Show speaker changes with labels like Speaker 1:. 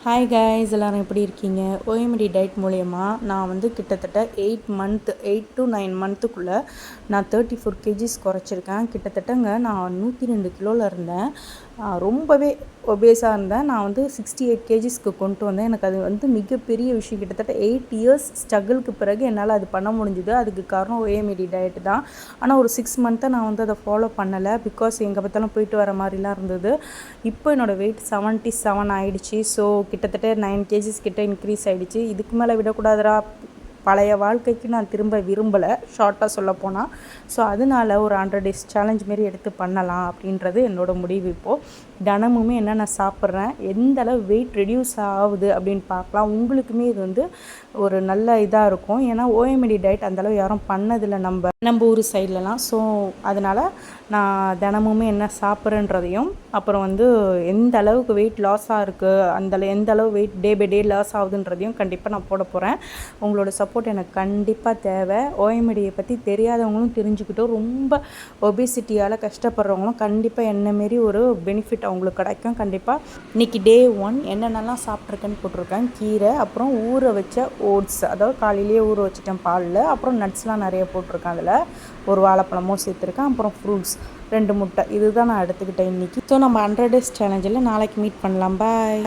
Speaker 1: Hi guys, எல்லோரும் எப்படி இருக்கீங்க? ஓஎம்டி டயட் மூலயமா நான் வந்து கிட்டத்தட்ட 8 to 9 மந்த்துக்குள்ளே நான் 34 கேஜிஸ் குறைச்சிருக்கேன். கிட்டத்தட்டங்க நான் 102 கிலோவில் இருந்தேன். ரொம்பவே ஒபேஸாக இருந்தேன். நான் வந்து 68 கேஜிஸ்க்கு கொண்டு வந்தேன். எனக்கு அது வந்து மிகப்பெரிய விஷயம். கிட்டத்தட்ட 8 இயர்ஸ் ஸ்ட்ரகிளுக்கு பிறகு என்னால் அது பண்ண முடிஞ்சுது. அதுக்கு காரணம் ஓஎம்டி டயட் தான். ஆனால் ஒரு 6 மந்த்தாக நான் வந்து அதை ஃபாலோ பண்ணலை. பிகாஸ் எங்கே பார்த்தாலும் போயிட்டு வர மாதிரிலாம் இருந்தது. இப்போ என்னோடய வெயிட் 77 ஆகிடுச்சு. ஸோ கிட்டத்தட்ட 9 கேஜிஸ் கிட்ட இன்க்ரீஸ் ஆகிடுச்சு. இதுக்கு மேலே விடக்கூடாதுரா, பழைய வாழ்க்கைக்கு நான் திரும்ப விரும்பலை, ஷார்ட்டாக சொல்லப்போனால். ஸோ அதனால ஒரு 100 days சேலஞ்ச் மாரி எடுத்து பண்ணலாம் அப்படின்றது என்னோடய முடிவு. இப்போது தினமுமே என்ன நான் சாப்பிட்றேன், எந்த அளவு வெயிட் ரெடியூஸ் ஆகுது அப்படின்னு பார்க்கலாம். உங்களுக்குமே இது வந்து ஒரு நல்ல இதாக இருக்கும். ஏன்னா ஓஎம்டி டயட் அந்தளவு யாரும் பண்ணதில்லை நம்ம ஊர் சைட்லலாம். ஸோ அதனால் நான் தினமுமே என்ன சாப்பிட்றேன்றதையும், அப்புறம் வந்து எந்த அளவுக்கு வெயிட் லாஸாக இருக்குது, எந்த அளவு weight day by day loss ஆகுதுன்றதையும் கண்டிப்பாக நான் போட போகிறேன். உங்களோட சப்போர்ட் எனக்கு கண்டிப்பாக தேவை. ஓஎம்டியை பற்றி தெரியாதவங்களும் தெரிஞ்சுக்கிட்டோம், ரொம்ப ஒபிசிட்டியால் கஷ்டப்படுறவங்களும் கண்டிப்பாக என்ன மாரி ஒரு பெனிஃபிட் அவங்களுக்கு கிடைக்கும். கண்டிப்பாக இன்றைக்கி டே 1 என்னென்னலாம் சாப்பிட்ருக்கேன்னு போட்டிருக்கேன். கீரை, அப்புறம் ஊற வச்ச ஓட்ஸ், அதாவது காலையிலேயே ஊற வச்சுட்டேன் பாலில். அப்புறம் நட்ஸ்லாம் நிறைய போட்டிருக்கேன். அதில் ஒரு வாழைப்பழமும் சேர்த்துருக்கேன். அப்புறம் ஃப்ரூட்ஸ் 2 முட்டை. இதுதான் நான் எடுத்துக்கிட்டேன் இன்றைக்கி. ஸோ நம்ம 100 days சேலஞ்சில் நாளைக்கு மீட் பண்ணலாம். பாய்.